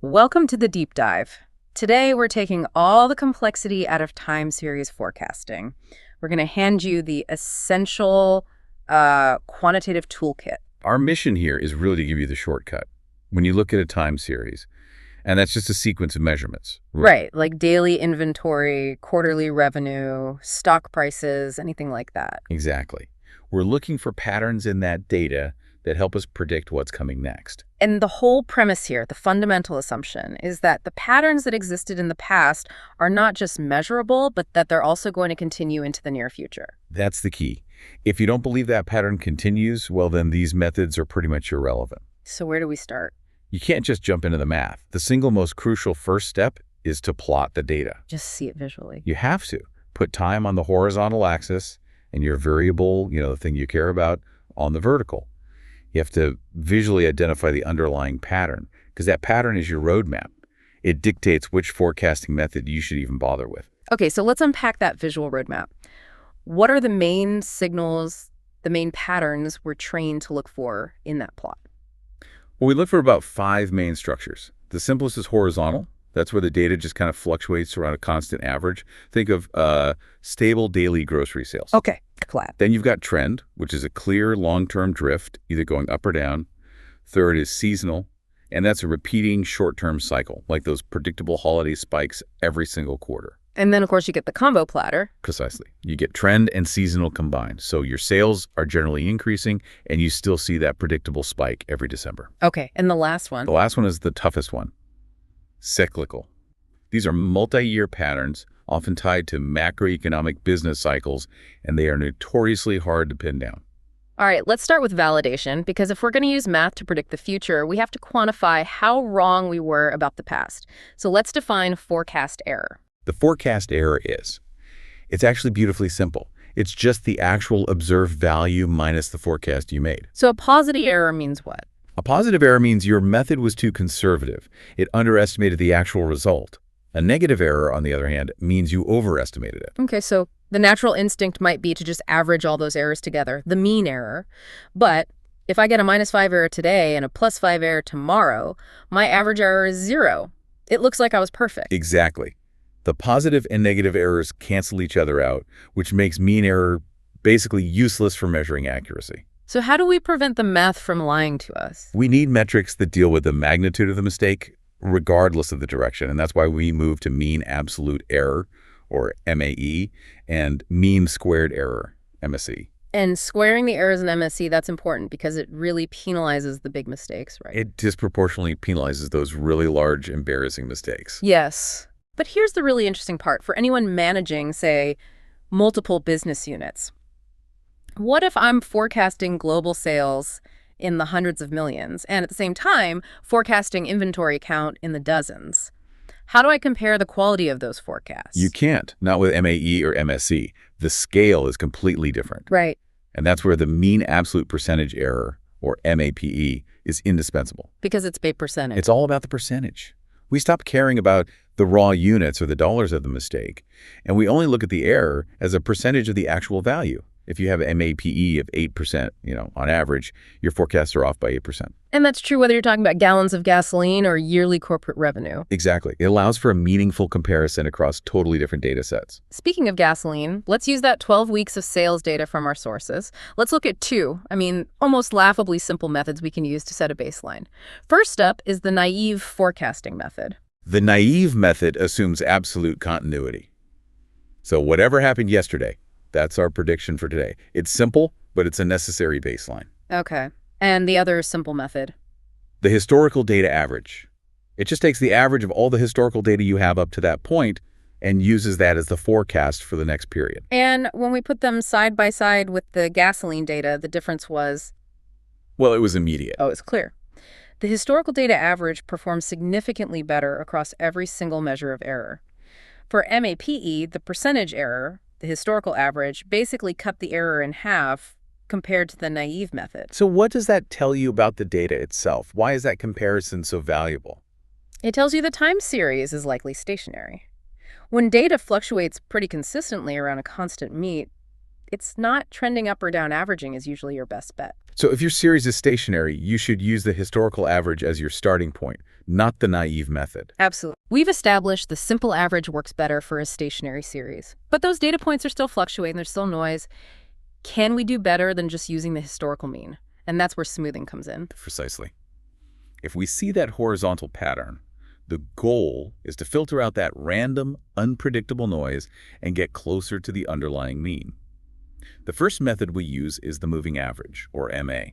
Welcome to the deep dive. Today, we're taking all the complexity out of time series forecasting. We're going to hand you the essential quantitative toolkit. Our mission here is really to give you the shortcut when you look at a time series, and that's just a sequence of measurements. Right, like daily inventory, quarterly revenue, stock prices, anything like that. Exactly. We're looking for patterns in that data that help us predict what's coming next. And the whole premise here, the fundamental assumption, is that the patterns that existed in the past are not just measurable, but that they're also going to continue into the near future. That's the key. If you don't believe that pattern continues, well, then these methods are pretty much irrelevant. So where do we start? You can't just jump into the math. The single most crucial first step is to plot the data. Just see it visually. You have to put time on the horizontal axis and your variable, the thing you care about, on the vertical. You have to visually identify the underlying pattern, because that pattern is your roadmap. It dictates which forecasting method you should even bother with. Okay, so let's unpack that visual roadmap. What are the main signals, the main patterns we're trained to look for in that plot? Well, we look for about 5 main structures. The simplest is horizontal. That's where the data just kind of fluctuates around a constant average. Think of stable daily grocery sales. Okay, flat. Then you've got trend, which is a clear long-term drift, either going up or down. Third is seasonal, and that's a repeating short-term cycle, like those predictable holiday spikes every single quarter. And then, of course, you get the combo platter. Precisely. You get trend and seasonal combined. So your sales are generally increasing, and you still see that predictable spike every December. Okay, and the last one? The last one is the toughest one. Cyclical. These are multi-year patterns, often tied to macroeconomic business cycles, and they are notoriously hard to pin down. All right, let's start with validation, because if we're going to use math to predict the future, we have to quantify how wrong we were about the past. So let's define forecast error. The forecast error it's actually beautifully simple. It's just the actual observed value minus the forecast you made. So a positive error means what? A positive error means your method was too conservative. It underestimated the actual result. A negative error, on the other hand, means you overestimated it. Okay, so the natural instinct might be to just average all those errors together, the mean error. But if I get a -5 error today and a +5 error tomorrow, my average error is 0. It looks like I was perfect. Exactly. The positive and negative errors cancel each other out, which makes mean error basically useless for measuring accuracy. So how do we prevent the math from lying to us? We need metrics that deal with the magnitude of the mistake, regardless of the direction, and that's why we move to mean absolute error, or MAE, and mean squared error, MSE. And squaring the errors in MSE, that's important because it really penalizes the big mistakes, right? It disproportionately penalizes those really large, embarrassing mistakes. Yes. But here's the really interesting part. For anyone managing, say, multiple business units, what if I'm forecasting global sales in the hundreds of millions and at the same time forecasting inventory count in the dozens? How do I compare the quality of those forecasts? You can't, not with MAE or MSE. The scale is completely different. Right. And that's where the mean absolute percentage error, or MAPE, is indispensable. Because it's by percentage. It's all about the percentage. We stop caring about the raw units or the dollars of the mistake, and we only look at the error as a percentage of the actual value. If you have an MAPE of 8%, on average, your forecasts are off by 8%. And that's true whether you're talking about gallons of gasoline or yearly corporate revenue. Exactly. It allows for a meaningful comparison across totally different data sets. Speaking of gasoline, let's use that 12 weeks of sales data from our sources. Let's look at almost laughably simple methods we can use to set a baseline. First up is the naive forecasting method. The naive method assumes absolute continuity. So whatever happened yesterday, that's our prediction for today. It's simple, but it's a necessary baseline. Okay. And the other simple method? The historical data average. It just takes the average of all the historical data you have up to that point and uses that as the forecast for the next period. And when we put them side by side with the gasoline data, the difference was? Well, it was immediate. Oh, it's clear. The historical data average performs significantly better across every single measure of error. For MAPE, the percentage error, the historical average, basically cut the error in half compared to the naive method. So what does that tell you about the data itself? Why is that comparison so valuable? It tells you the time series is likely stationary. When data fluctuates pretty consistently around a constant mean, It's not trending up or down. Averaging is usually your best bet. So if your series is stationary, you should use the historical average as your starting point, not the naive method. Absolutely. We've established the simple average works better for a stationary series. But those data points are still fluctuating. There's still noise. Can we do better than just using the historical mean? And that's where smoothing comes in. Precisely. If we see that horizontal pattern, the goal is to filter out that random, unpredictable noise and get closer to the underlying mean. The first method we use is the moving average, or MA.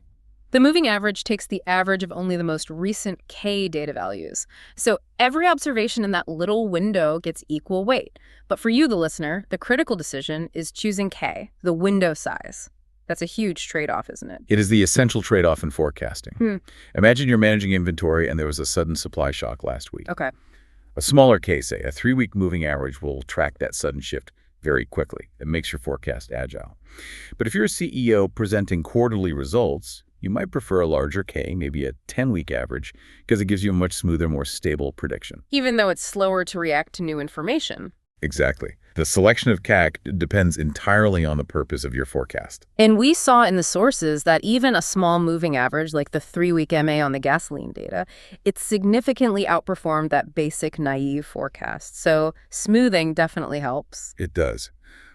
The moving average takes the average of only the most recent K data values. So every observation in that little window gets equal weight. But for you, the listener, the critical decision is choosing K, the window size. That's a huge trade-off, isn't it? It is the essential trade-off in forecasting. Imagine you're managing inventory and there was a sudden supply shock last week. Okay. A smaller case, say, a 3-week moving average will track that sudden shift very quickly. It makes your forecast agile. But if you're a CEO presenting quarterly results, you might prefer a larger K, maybe a 10-week average, because it gives you a much smoother, more stable prediction. Even though it's slower to react to new information. Exactly. The selection of CAC depends entirely on the purpose of your forecast. And we saw in the sources that even a small moving average, like the 3-week MA on the gasoline data, it significantly outperformed that basic naive forecast. So smoothing definitely helps. It does.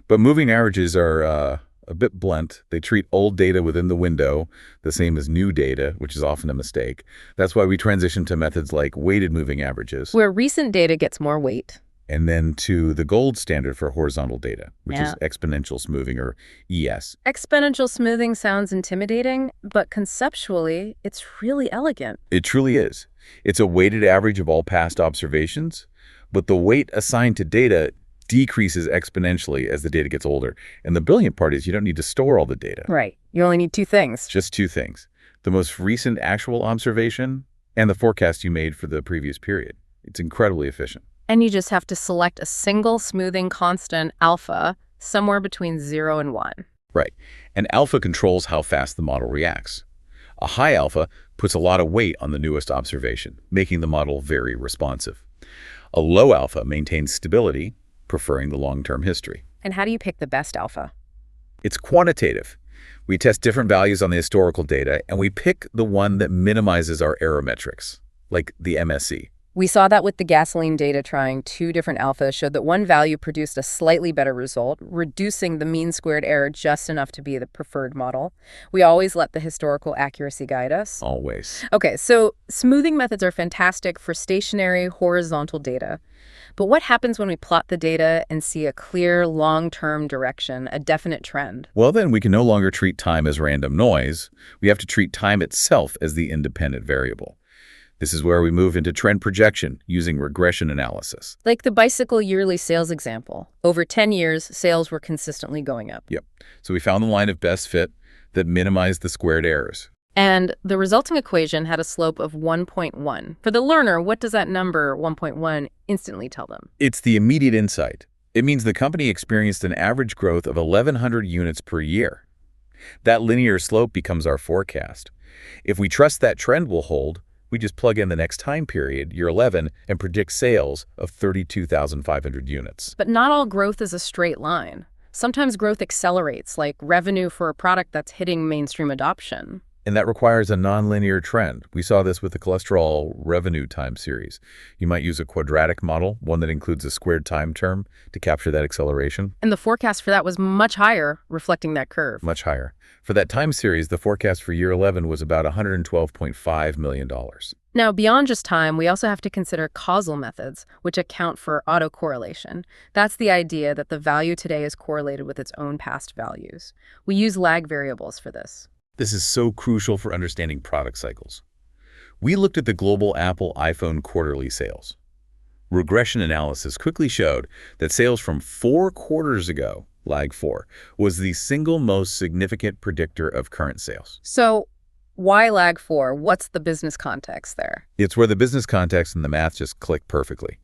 But moving averages are a bit blunt. They treat old data within the window the same as new data, which is often a mistake. That's why we transition to methods like weighted moving averages. Where recent data gets more weight. And then to the gold standard for horizontal data, which is exponential smoothing, or ES. Exponential smoothing sounds intimidating, but conceptually, it's really elegant. It truly is. It's a weighted average of all past observations, but the weight assigned to data decreases exponentially as the data gets older. And the brilliant part is you don't need to store all the data. Right. You only need 2 things. Just 2 things. The most recent actual observation and the forecast you made for the previous period. It's incredibly efficient. And you just have to select a single smoothing constant, alpha, somewhere between 0 and 1. Right. And alpha controls how fast the model reacts. A high alpha puts a lot of weight on the newest observation, making the model very responsive. A low alpha maintains stability, preferring the long-term history. And how do you pick the best alpha? It's quantitative. We test different values on the historical data, and we pick the one that minimizes our error metrics, like the MSE. We saw that with the gasoline data. Trying 2 different alphas showed that one value produced a slightly better result, reducing the mean squared error just enough to be the preferred model. We always let the historical accuracy guide us. Always. Okay, so smoothing methods are fantastic for stationary, horizontal data. But what happens when we plot the data and see a clear, long-term direction, a definite trend? Well, then we can no longer treat time as random noise. We have to treat time itself as the independent variable. This is where we move into trend projection using regression analysis. Like the bicycle yearly sales example. Over 10 years, sales were consistently going up. Yep. So we found the line of best fit that minimized the squared errors. And the resulting equation had a slope of 1.1. For the learner, what does that number, 1.1, instantly tell them? It's the immediate insight. It means the company experienced an average growth of 1,100 units per year. That linear slope becomes our forecast. If we trust that trend will hold, we just plug in the next time period, year 11, and predict sales of 32,500 units. But not all growth is a straight line. Sometimes growth accelerates, like revenue for a product that's hitting mainstream adoption. And that requires a nonlinear trend. We saw this with the cholesterol revenue time series. You might use a quadratic model, one that includes a squared time term, to capture that acceleration. And the forecast for that was much higher, reflecting that curve. Much higher. For that time series, the forecast for year 11 was about $112.5 million. Now, beyond just time, we also have to consider causal methods, which account for autocorrelation. That's the idea that the value today is correlated with its own past values. We use lag variables for this. This is so crucial for understanding product cycles. We looked at the global Apple iPhone quarterly sales. Regression analysis quickly showed that sales from 4 quarters ago, lag 4, was the single most significant predictor of current sales. So why lag 4? What's the business context there? It's where the business context and the math just click perfectly.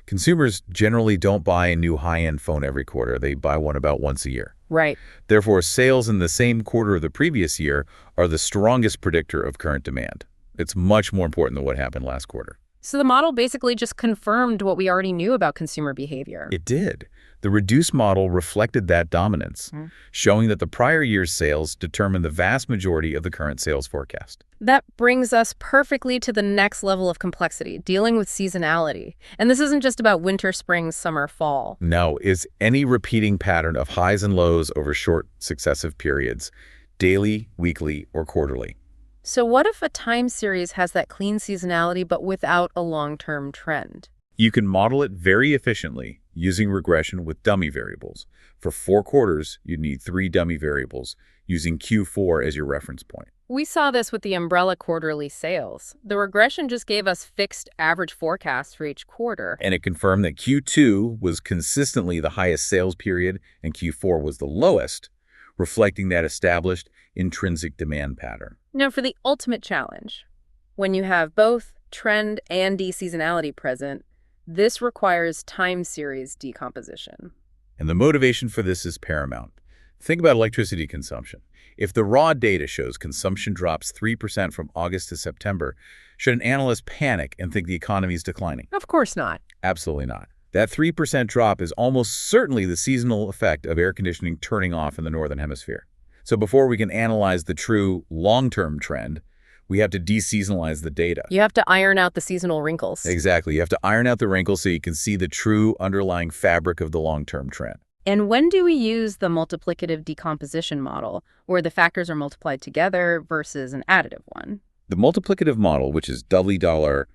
Consumers generally don't buy a new high-end phone every quarter. They buy one about once a year. Right. Therefore, sales in the same quarter of the previous year are the strongest predictor of current demand. It's much more important than what happened last quarter. So the model basically just confirmed what we already knew about consumer behavior. It did. The reduced model reflected that dominance, showing that the prior year's sales determined the vast majority of the current sales forecast. That brings us perfectly to the next level of complexity, dealing with seasonality. And this isn't just about winter, spring, summer, fall. No, is any repeating pattern of highs and lows over short successive periods, daily, weekly, or quarterly. So what if a time series has that clean seasonality but without a long-term trend? You can model it very efficiently using regression with dummy variables. For 4 quarters, you'd need 3 dummy variables, using Q4 as your reference point. We saw this with the umbrella quarterly sales. The regression just gave us fixed average forecasts for each quarter. And it confirmed that Q2 was consistently the highest sales period and Q4 was the lowest, reflecting that established intrinsic demand pattern. Now for the ultimate challenge. When you have both trend and deseasonality present, this requires time series decomposition. And the motivation for this is paramount. Think about electricity consumption. If the raw data shows consumption drops 3% from August to September, should an analyst panic and think the economy is declining? Of course not. Absolutely not. That 3% drop is almost certainly the seasonal effect of air conditioning turning off in the Northern Hemisphere. So before we can analyze the true long-term trend, we have to deseasonalize the data. You have to iron out the seasonal wrinkles. Exactly. You have to iron out the wrinkles so you can see the true underlying fabric of the long-term trend. And when do we use the multiplicative decomposition model, where the factors are multiplied together versus an additive one? The multiplicative model, which is doubly dollar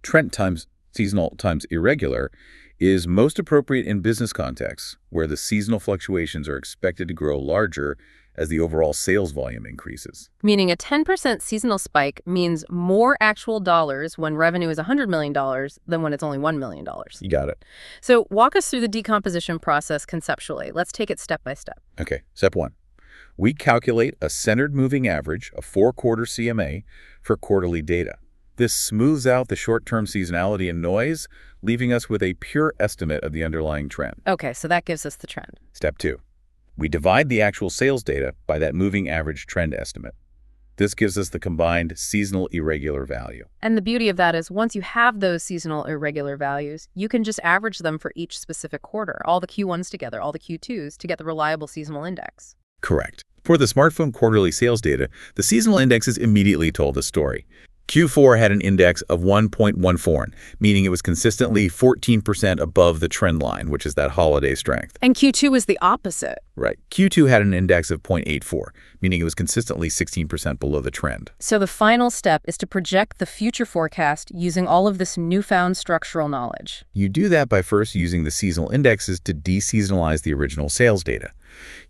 trend times seasonal times irregular, is most appropriate in business contexts where the seasonal fluctuations are expected to grow larger as the overall sales volume increases. Meaning a 10% seasonal spike means more actual dollars when revenue is $100 million than when it's only $1 million. You got it. So walk us through the decomposition process conceptually. Let's take it step by step. Okay, step 1. We calculate a centered moving average, a 4-quarter CMA, for quarterly data. This smooths out the short-term seasonality and noise, leaving us with a pure estimate of the underlying trend. Okay, so that gives us the trend. Step 2. We divide the actual sales data by that moving average trend estimate. This gives us the combined seasonal irregular value. And the beauty of that is once you have those seasonal irregular values, you can just average them for each specific quarter, all the Q1s together, all the Q2s, to get the reliable seasonal index. Correct. For the smartphone quarterly sales data, the seasonal indexes immediately told the story. Q4 had an index of 1.14, meaning it was consistently 14% above the trend line, which is that holiday strength. And Q2 was the opposite. Right. Q2 had an index of 0.84, meaning it was consistently 16% below the trend. So the final step is to project the future forecast using all of this newfound structural knowledge. You do that by first using the seasonal indexes to deseasonalize the original sales data.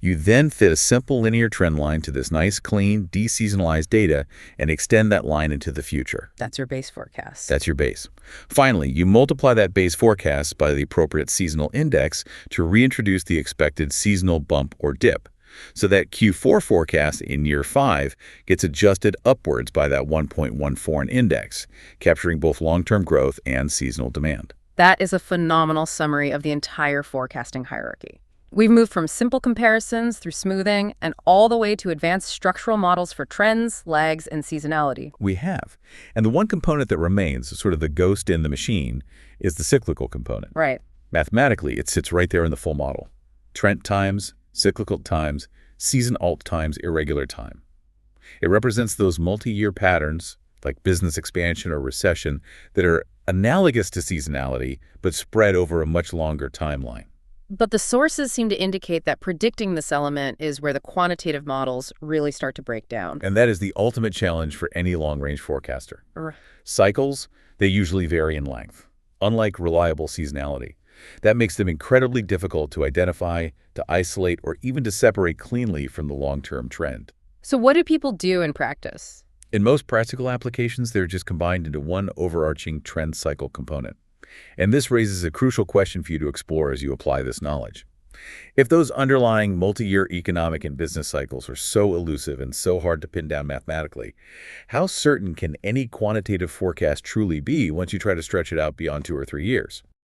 You then fit a simple linear trend line to this nice, clean, deseasonalized data and extend that line into the future. That's your base forecast. That's your base. Finally, you multiply that base forecast by the appropriate seasonal index to reintroduce the expected seasonal bump or dip. So that Q4 forecast in year 5 gets adjusted upwards by that 1.14 index, capturing both long-term growth and seasonal demand. That is a phenomenal summary of the entire forecasting hierarchy. We've moved from simple comparisons through smoothing and all the way to advanced structural models for trends, lags, and seasonality. We have. And the one component that remains, sort of the ghost in the machine, is the cyclical component. Right. Mathematically, it sits right there in the full model. Trend times, cyclical times, season alt times, irregular time. It represents those multi-year patterns, like business expansion or recession, that are analogous to seasonality, but spread over a much longer timeline. But the sources seem to indicate that predicting this element is where the quantitative models really start to break down. And that is the ultimate challenge for any long-range forecaster. Cycles, they usually vary in length, unlike reliable seasonality. That makes them incredibly difficult to identify, to isolate, or even to separate cleanly from the long-term trend. So what do people do in practice? In most practical applications, they're just combined into one overarching trend cycle component. And this raises a crucial question for you to explore as you apply this knowledge. If those underlying multi-year economic and business cycles are so elusive and so hard to pin down mathematically, how certain can any quantitative forecast truly be once you try to stretch it out beyond 2 or 3 years?